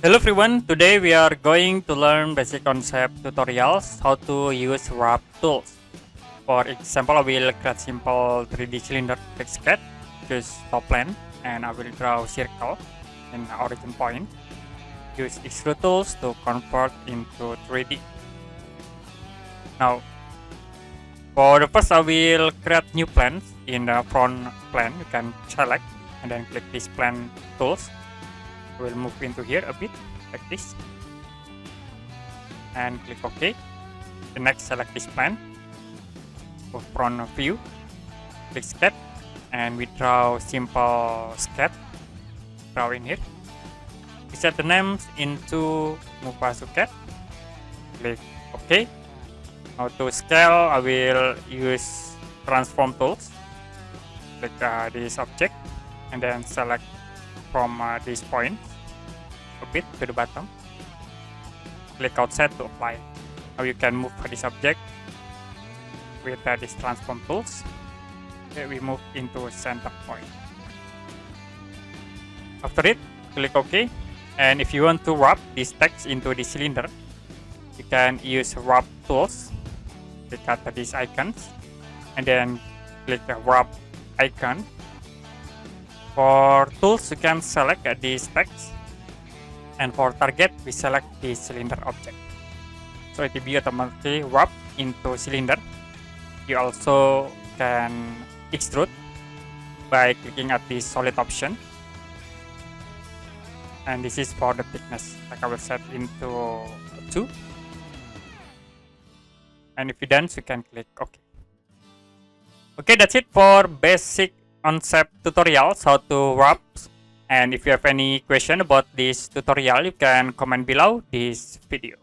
Hello everyone, today we are going to learn basic concept tutorials how to use wrap tools. For example, I will create simple 3D cylinder text sketch, choose top plane, and I will draw circle in the origin point. Use extrude tools to convert into 3D. Now, for the first I will create new planes in the front plane. You can select and then click this plane tools. We'll move into here a bit like this and click OK. The next, select this plane for front view, click sketch, and we draw simple sketch. Draw in here. We set the names into Mufasuket. Click OK. Now to scale, I will use transform tools. Click this object and then select from this point a bit to the bottom. Click outside to apply. Now you can move this object with these transform tools. Okay, we move into center point. After it, click OK. And if you want to wrap this text into the cylinder, you can use wrap tools. Click at these icons and then click the wrap icon. For tools, you can select this text, and for target, we select the cylinder object. So it will be automatically wrap into cylinder. You also can extrude by clicking at the solid option, and this is for the thickness. Like I will set into 2, and if you're done, you can click OK. Okay, that's it for basic Onshape tutorials how to wrap. And if you have any question about this tutorial, you can comment below this video.